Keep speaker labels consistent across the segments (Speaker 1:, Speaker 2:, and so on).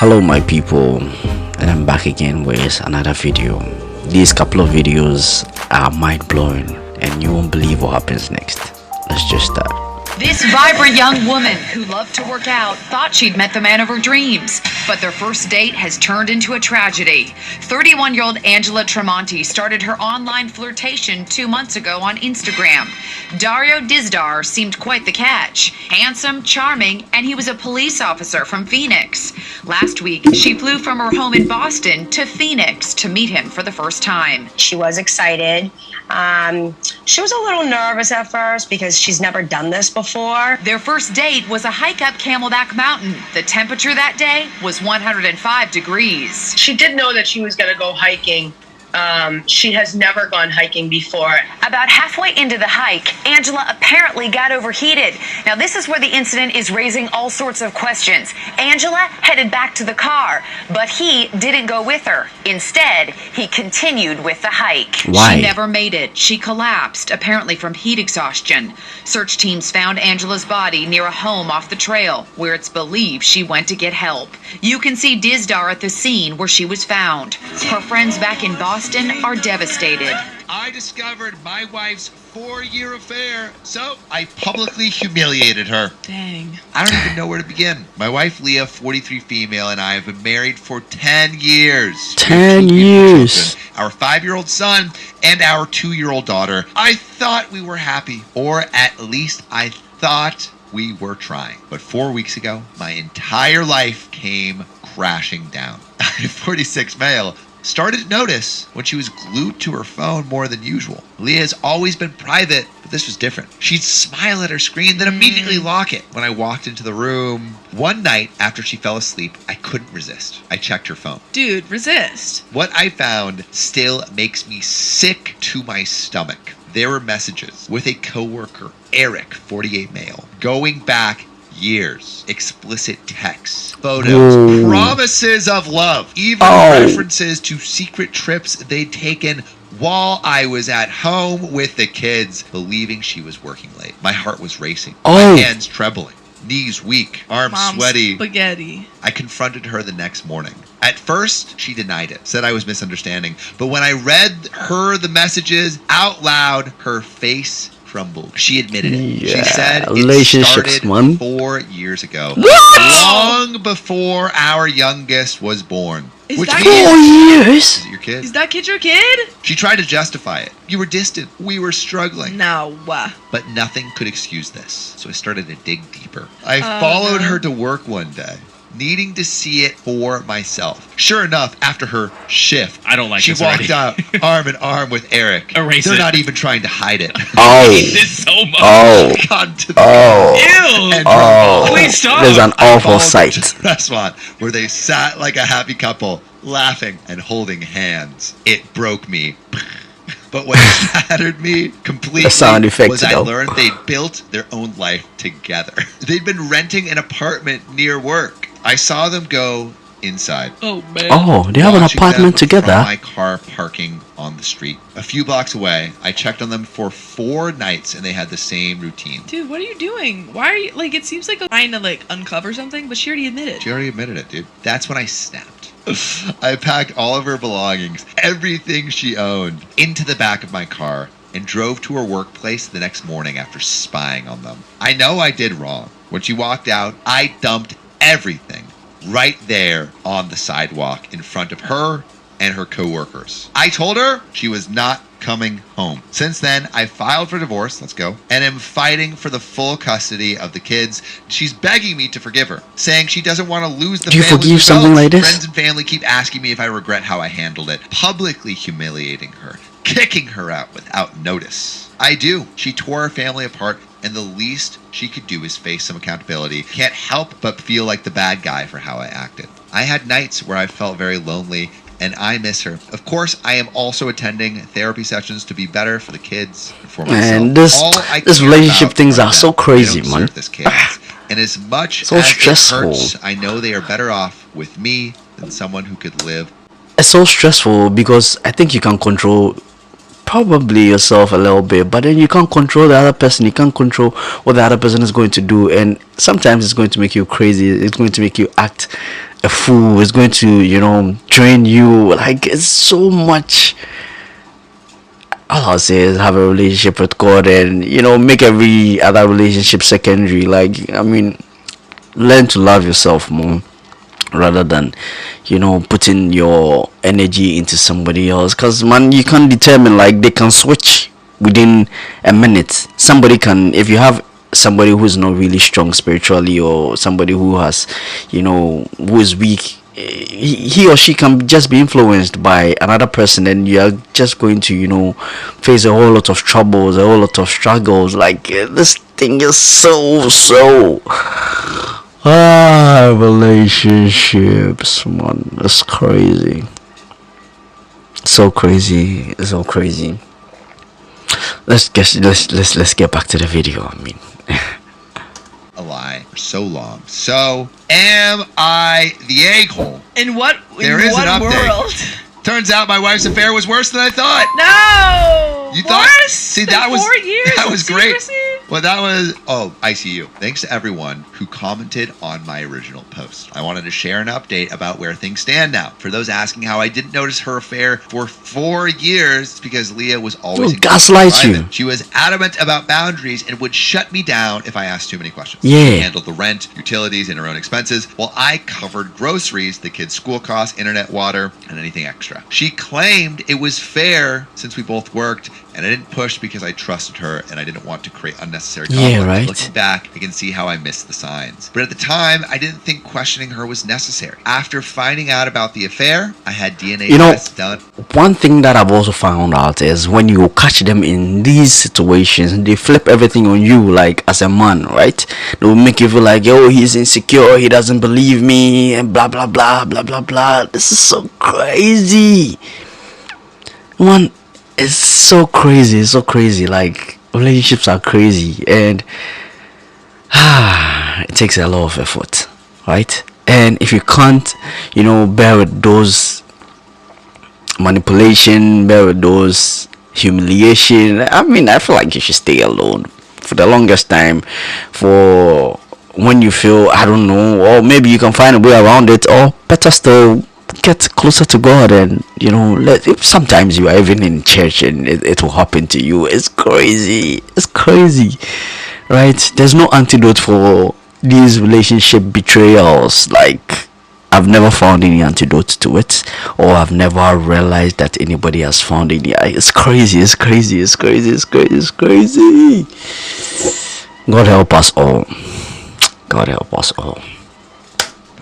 Speaker 1: Hello my people, and I'm back again with another video. These couple of videos are mind-blowing and you won't believe what happens next. Let's just start.
Speaker 2: This vibrant young woman who loved to work out thought she'd met the man of her dreams, but their first date has turned into a tragedy. 31-year-old Angela Tremonti started her online flirtation 2 months ago on Instagram. Dario Dizdar seemed quite the catch. Handsome, charming, and he was a police officer from Phoenix. Last week, she flew from her home in Boston to Phoenix to meet him for the first time.
Speaker 3: She was excited. She was a little nervous at first because she's never done this before.
Speaker 2: Their first date was a hike up Camelback Mountain. The temperature that day was 105 degrees.
Speaker 4: She did know that she was going to go hiking. She has never gone hiking before.
Speaker 2: About halfway into the hike, Angela apparently got overheated. Now, this is where the incident is raising all sorts of questions. Angela headed back to the car, but he didn't go with her. Instead, he continued with the hike.
Speaker 1: Why?
Speaker 2: She never made it. She collapsed, apparently from heat exhaustion. Search teams found Angela's body near a home off the trail, where it's believed she went to get help. You can see Dizdar at the scene where she was found. Her friends back in Boston are devastated.
Speaker 5: I discovered my wife's 4-year affair, so I publicly humiliated her.
Speaker 6: Dang.
Speaker 5: I don't even know where to begin. My wife, Leah, 43 female, and I have been married for 10 years.
Speaker 1: 10 years.
Speaker 5: Children, our 5-year-old son and our 2-year-old daughter. I thought we were happy, or at least I thought we were trying. But 4 weeks ago, my entire life came crashing down. I, 46 male, started to notice when she was glued to her phone more than usual. Leah has always been private, but this was different. She'd smile at her screen, then immediately lock it. When I walked into the room, one night after she fell asleep, I couldn't resist. I checked her phone.
Speaker 6: Dude, resist.
Speaker 5: What I found still makes me sick to my stomach. There were messages with a coworker, Eric, 48 male, going back years, explicit texts, photos,
Speaker 1: Whoa.
Speaker 5: promises of love, even references to secret trips they'd taken while I was at home with the kids, believing she was working late. My heart was racing, my hands trembling, knees weak, arms
Speaker 6: Mom's
Speaker 5: sweaty.
Speaker 6: spaghetti.
Speaker 5: I confronted her the next morning. At first, she denied it, said I was misunderstanding. But when I read her the messages out loud, her face crumbled. She admitted it.
Speaker 1: Yeah,
Speaker 5: She said it
Speaker 1: relationships,
Speaker 5: started
Speaker 1: man.
Speaker 5: 4 years ago.
Speaker 1: What?
Speaker 5: Long before our youngest was born.
Speaker 6: Is
Speaker 5: Which
Speaker 6: that
Speaker 5: means,
Speaker 1: 4 years?
Speaker 5: is it your kid?
Speaker 6: Is that kid your kid?
Speaker 5: She tried to justify it. You were distant. We were struggling.
Speaker 6: No.
Speaker 5: But nothing could excuse this. So I started to dig deeper. I followed her to work one day, needing to see it for myself. Sure enough, after her shift,
Speaker 7: I don't like
Speaker 5: she
Speaker 7: this
Speaker 5: walked
Speaker 7: already.
Speaker 5: out arm in arm with Eric.
Speaker 7: Erase
Speaker 5: They're
Speaker 7: it.
Speaker 5: not even trying to hide it.
Speaker 1: Oh.
Speaker 7: This so much.
Speaker 1: Oh.
Speaker 5: Gone to the
Speaker 1: Oh.
Speaker 7: Ew.
Speaker 5: and
Speaker 1: Oh.
Speaker 7: Please stop.
Speaker 1: There's an
Speaker 5: I
Speaker 1: awful
Speaker 5: followed them to
Speaker 1: sight.
Speaker 5: the restaurant where they sat like a happy couple, laughing and holding hands. It broke me. But what shattered me completely
Speaker 1: The sound effects,
Speaker 5: was I
Speaker 1: though.
Speaker 5: learned they'd built their own life together. They'd been renting an apartment near work. I saw them go inside.
Speaker 6: Oh, man.
Speaker 1: Oh, they have an
Speaker 5: watching
Speaker 1: apartment
Speaker 5: them
Speaker 1: together.
Speaker 5: From my car parking on the street. A few blocks away, I checked on them for 4 nights and they had the same routine.
Speaker 6: Dude, what are you doing? Why are you, like, it seems like I'm trying to, like, uncover something, but she already admitted.
Speaker 5: She already admitted it, dude. That's when I snapped. I packed all of her belongings, everything she owned, into the back of my car and drove to her workplace the next morning after spying on them. I know I did wrong. When she walked out, I dumped everything right there on the sidewalk in front of her and her coworkers. I told her she was not coming home. Since then, I filed for divorce, let's go, and am fighting for the full custody of the kids. She's begging me to forgive her, saying she doesn't want to lose the
Speaker 1: Do you
Speaker 5: family
Speaker 1: forgive
Speaker 5: results.
Speaker 1: something like this?
Speaker 5: Friends and family keep asking me if I regret how I handled it, publicly humiliating her, kicking her out without notice. I do. She tore her family apart, and the least she could do is face some accountability. Can't help but feel like the bad guy for how I acted. I had nights where I felt very lonely, and I miss her. Of course, I am also attending therapy sessions to be better for the kids and for myself.
Speaker 1: Man, this
Speaker 5: care
Speaker 1: relationship
Speaker 5: about
Speaker 1: things are
Speaker 5: them.
Speaker 1: so crazy,
Speaker 5: They don't
Speaker 1: man.
Speaker 5: deserve this chaos. And as much
Speaker 1: So
Speaker 5: as
Speaker 1: stressful.
Speaker 5: it hurts, I know they are better off with me than someone who could live.
Speaker 1: It's so stressful because I think you can control probably yourself a little bit, but then you can't control the other person. You can't control what the other person is going to do, and sometimes it's going to make you crazy. It's going to make you act a fool, is going to, train you. Like, it's so much. All I'll say is have a relationship with God, and make every other relationship secondary. Like, I mean, learn to love yourself more rather than putting your energy into somebody else, because man, you can't determine, like, they can switch within a minute. Somebody can, if you have somebody who's not really strong spiritually, or somebody who has who is weak, he or she can just be influenced by another person, and you are just going to face a whole lot of troubles, a whole lot of struggles. Like, this thing is so relationships, man, it's crazy, so crazy, so crazy. Let's get back to the video. I mean,
Speaker 5: a lie for so long. So, am I the a-hole?
Speaker 6: In what
Speaker 5: There is an
Speaker 6: what
Speaker 5: update.
Speaker 6: world?
Speaker 5: Turns out my wife's affair was worse than I thought.
Speaker 6: No.
Speaker 5: You thought?
Speaker 6: Worse
Speaker 5: See,
Speaker 6: than
Speaker 5: that was
Speaker 6: 4 years.
Speaker 5: that was great.
Speaker 6: Secrecy?
Speaker 5: Well, that was ICU. Thanks to everyone who commented on my original post. I wanted to share an update about where things stand now. For those asking how I didn't notice her affair for 4 years, it's because Leah was always
Speaker 1: gaslight you.
Speaker 5: She was adamant about boundaries and would shut me down if I asked too many questions.
Speaker 1: Yeah.
Speaker 5: She handled the rent, utilities, and her own expenses, while I covered groceries, the kids' school costs, internet, water, and anything extra. She claimed it was fair since we both worked, and I didn't push because I trusted her and I didn't want to create unnecessary conflict.
Speaker 1: Yeah, right.
Speaker 5: Looking back, I can see how I missed the signs. But at the time, I didn't think questioning her was necessary. After finding out about the affair, I had DNA tests done.
Speaker 1: One thing that I've also found out is when you catch them in these situations, they flip everything on you, like, as a man, right? They will make you feel like, oh, he's insecure, he doesn't believe me, and blah blah blah blah blah blah. This is so crazy. One, it's so crazy, it's so crazy. Like, relationships are crazy, and it takes a lot of effort, right? And if you can't bear with those manipulation, bear with those humiliation, I mean, I feel like you should stay alone for the longest time. For when you feel, I don't know, or maybe you can find a way around it, or better still, get closer to God, and if sometimes you are even in church and it will happen to you. It's crazy, right? There's no antidote for these relationship betrayals. Like, I've never found any antidote to it, or I've never realized that anybody has found any. It's crazy. God help us all.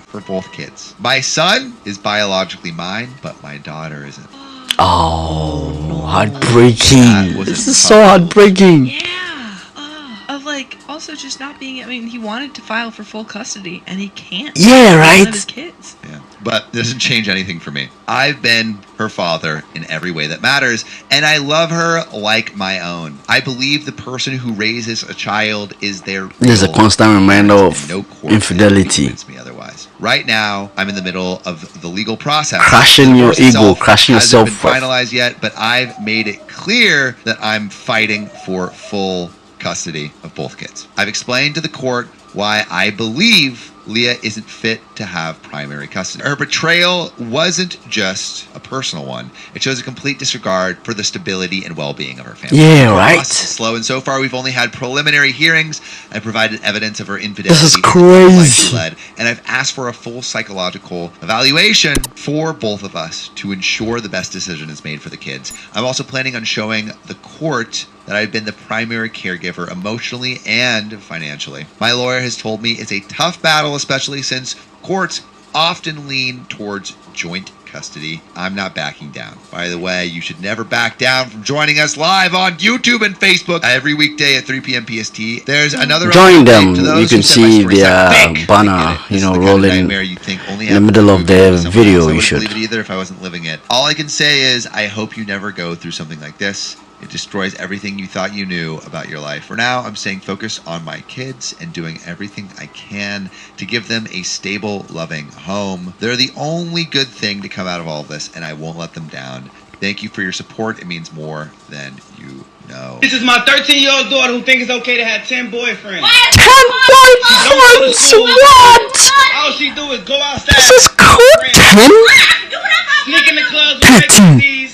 Speaker 5: For both kids. My son is biologically mine, but my daughter isn't.
Speaker 1: Heartbreaking.
Speaker 5: That
Speaker 1: This is so heartbreaking.
Speaker 6: Yeah. Of, like, also just not being. I mean, he wanted to file for full custody, and he can't.
Speaker 1: Yeah,
Speaker 6: He's
Speaker 1: right?
Speaker 6: one of his kids.
Speaker 5: Yeah. But it doesn't change anything for me. I've been her father in every way that matters, and I love her like my own. I believe the person who raises a child is their
Speaker 1: There's a
Speaker 5: real
Speaker 1: constant reminder
Speaker 5: parent,
Speaker 1: of
Speaker 5: and no court
Speaker 1: infidelity.
Speaker 5: can convince me otherwise. Right now, I'm in the middle of the legal process.
Speaker 1: Crushing
Speaker 5: The
Speaker 1: your
Speaker 5: divorce
Speaker 1: ego,
Speaker 5: itself
Speaker 1: crushing
Speaker 5: hasn't
Speaker 1: yourself.
Speaker 5: been finalized yet, but I've made it clear that I'm fighting for full custody of both kids. I've explained to the court why I believe Leah isn't fit to have primary custody. Her betrayal wasn't just a personal one. It shows a complete disregard for the stability and well-being of her family.
Speaker 1: Yeah,
Speaker 5: The
Speaker 1: right?
Speaker 5: process is slow, and so far we've only had preliminary hearings. I provided evidence of her infidelity.
Speaker 1: This is
Speaker 5: and the life
Speaker 1: crazy.
Speaker 5: she led, and I've asked for a full psychological evaluation for both of us to ensure the best decision is made for the kids. I'm also planning on showing the court that I've been the primary caregiver emotionally and financially. My lawyer has told me it's a tough battle, especially since courts often lean towards joint custody. I'm not backing down. By the way, you should never back down from joining us live on YouTube and Facebook every weekday at 3 p.m. PST. There's another
Speaker 1: Join
Speaker 5: update
Speaker 1: them.
Speaker 5: to those
Speaker 1: You
Speaker 5: who
Speaker 1: can
Speaker 5: said my
Speaker 1: see
Speaker 5: story
Speaker 1: their
Speaker 5: sounded fake.
Speaker 1: banner,
Speaker 5: I get it. This is the kind of
Speaker 1: rolling
Speaker 5: nightmare you think only
Speaker 1: in the
Speaker 5: happened
Speaker 1: middle
Speaker 5: to
Speaker 1: of
Speaker 5: movies
Speaker 1: the
Speaker 5: or someone
Speaker 1: video.
Speaker 5: else. I
Speaker 1: You
Speaker 5: wouldn't
Speaker 1: should.
Speaker 5: believe it either if I wasn't living it. All I can say is I hope you never go through something like this. It destroys everything you thought you knew about your life. For now, I'm staying focused on my kids and doing everything I can to give them a stable, loving home. They're the only good thing to come out of all of this, and I won't let them down. Thank you for your support. It means more than you know.
Speaker 7: This is my 13-year-old daughter who thinks it's okay to have 10 boyfriends.
Speaker 1: 10 boyfriends? What?
Speaker 7: All she do is go outside.
Speaker 1: This is cool. 10?
Speaker 7: Sneak in the clubs with fake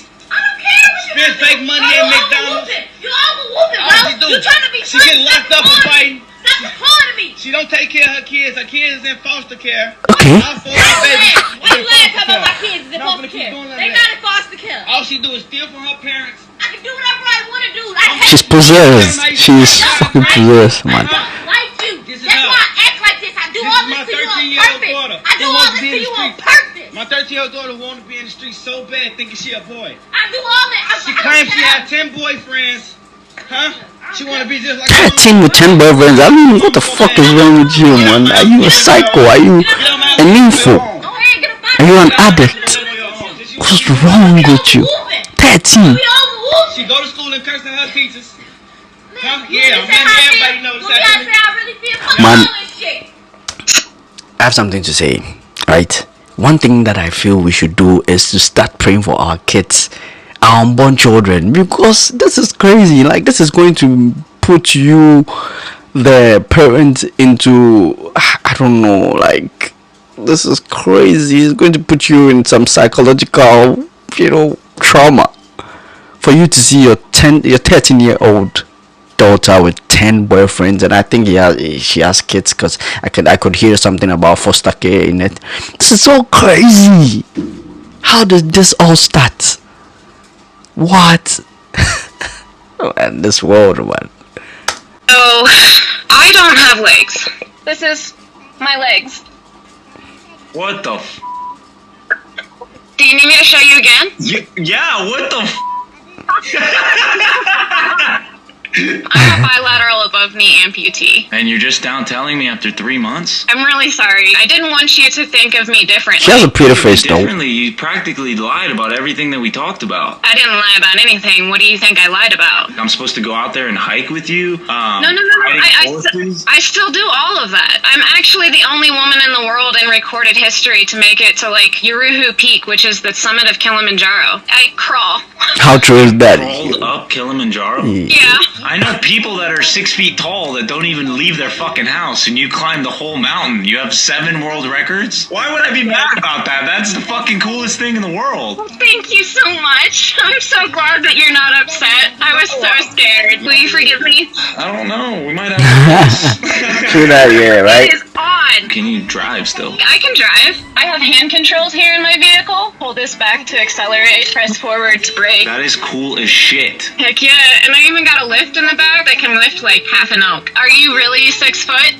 Speaker 7: spend fake money at McDonald's.
Speaker 8: You overwhooping,
Speaker 7: All she
Speaker 8: bro.
Speaker 7: do,
Speaker 8: You trying to be
Speaker 7: she get locked up for fighting.
Speaker 8: Stop calling me.
Speaker 7: She don't take care of her kids. Her kids is in foster care.
Speaker 1: Okay.
Speaker 7: All four of her babies
Speaker 8: Why you lying about my kids in
Speaker 7: No,
Speaker 8: foster
Speaker 7: but keep
Speaker 8: care?
Speaker 7: doing like
Speaker 8: They
Speaker 7: that.
Speaker 8: not in foster care.
Speaker 7: All she do is steal from her parents.
Speaker 8: I can do whatever I want to do. I hate
Speaker 1: She's possessed. She's fucking possessed, man.
Speaker 8: like you.
Speaker 7: This is
Speaker 8: That's
Speaker 7: her.
Speaker 8: why I act like this. I do
Speaker 7: This
Speaker 8: all
Speaker 7: is my
Speaker 8: this to you on
Speaker 7: 13-year-old
Speaker 8: purpose.
Speaker 7: daughter.
Speaker 8: I do
Speaker 7: Who
Speaker 8: all
Speaker 7: wants
Speaker 8: this
Speaker 7: to be
Speaker 8: to
Speaker 7: in
Speaker 8: you
Speaker 7: the
Speaker 8: on
Speaker 7: street.
Speaker 8: purpose.
Speaker 7: My 13-year-old daughter wanted to be in the street so bad thinking she a boy.
Speaker 8: I do all that.
Speaker 7: She claims she had 10 boyfriends. Huh? She want to be just like
Speaker 1: 13 with 10 boyfriends? I mean, what the fuck is wrong with you, man? Are you a psycho? Are you an info?
Speaker 8: Go ahead, get up out
Speaker 1: Are you an addict? What's wrong with you? 13.
Speaker 7: She go to school and cursing her teachers. Huh?
Speaker 8: You
Speaker 7: Yeah,
Speaker 8: just say how I
Speaker 7: everybody
Speaker 8: feel.
Speaker 7: knows
Speaker 8: Well,
Speaker 7: that.
Speaker 8: y'all say I really feel. Fuck
Speaker 1: Man.
Speaker 8: all this shit.
Speaker 1: I have something to say, right? One thing that I feel we should do is to start praying for our kids, our unborn children, because this is crazy. Like, this is going to put you, the parent, into, I don't know, like, this is crazy. It's going to put you in some psychological, trauma for you to see your 13-year-old daughter with 10 boyfriends, and I think she has kids, because I could hear something about foster care in it. This is so crazy. How did this all start? What? And this world, man.
Speaker 9: So, I don't have legs. This is my legs.
Speaker 10: What the f?
Speaker 9: Do you need me to show you again?
Speaker 10: Yeah, what the f?
Speaker 9: I'm a bilateral above knee amputee.
Speaker 10: And you're just down telling me after 3 months?
Speaker 9: I'm really sorry. I didn't want you to think of me differently.
Speaker 1: She has a pretty face, though.
Speaker 10: Differently, you practically lied about everything that we talked about.
Speaker 9: I didn't lie about anything. What do you think I lied about?
Speaker 10: I'm supposed to go out there and hike with you?
Speaker 9: No.
Speaker 10: riding horses?
Speaker 9: I still do all of that. I'm actually the only woman in the world in recorded history to make it to, like, Uruhu Peak, which is the summit of Kilimanjaro. I crawl.
Speaker 1: How true is that?
Speaker 10: Crawled up Kilimanjaro?
Speaker 9: Yeah.
Speaker 10: I know people that are 6 feet tall that don't even leave their fucking house, and you climb the whole mountain. You have 7 world records? Why would I be mad about that? That's the fucking coolest thing in the world.
Speaker 9: Thank you so much. I'm so glad that you're not upset. I was so scared. Will you forgive me?
Speaker 10: I don't know. We might have to
Speaker 1: True that, yeah, right?
Speaker 9: It is on.
Speaker 10: Can you drive still?
Speaker 9: I can drive. I have hand controls here in my vehicle. Hold this back to accelerate, press forward to brake.
Speaker 10: That is cool as shit.
Speaker 9: Heck yeah, and I even got a lift in the back that can lift like half an oak. Are you really 6 foot?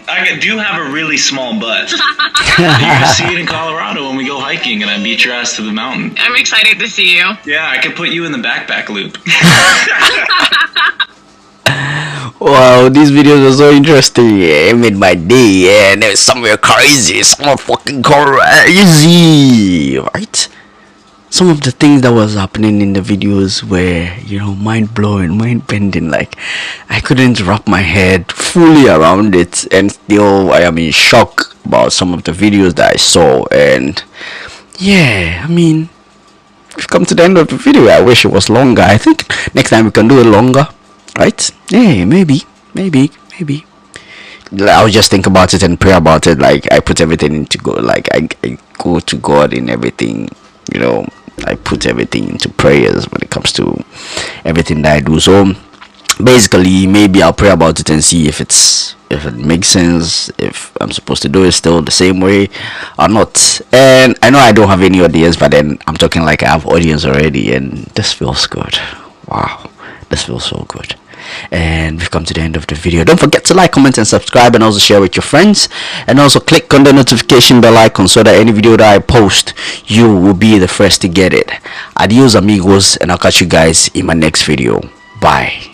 Speaker 10: I do have a really small butt. You're gonna see it in Colorado when we go hiking and I beat your ass to the mountain.
Speaker 9: I'm excited to see you.
Speaker 10: Yeah, I could put you in the backpack loop.
Speaker 1: Wow, these videos are so interesting. It made my day, and it was somewhere crazy, somewhere fucking crazy, right? Some of the things that was happening in the videos were, mind-blowing, mind-bending. Like, I couldn't wrap my head fully around it, and still I am in shock about some of the videos that I saw. And yeah, I mean, we've come to the end of the video. I wish it was longer. I think next time we can do it longer, right? Yeah, maybe. I'll just think about it and pray about it. Like, I put everything into God. Like, I go to God in everything. I put everything into prayers when it comes to everything that I do. So basically, maybe I'll pray about it and see if it makes sense, if I'm supposed to do it still the same way or not. And I know I don't have any audience, but then I'm talking like I have audience already, and this feels good. Wow, this feels so good. And we've come to the end of the video. Don't forget to like, comment and subscribe, and also share with your friends, and also click on the notification bell icon so that any video that I post, you will be the first to get it. Adios amigos, and I'll catch you guys in my next video. Bye.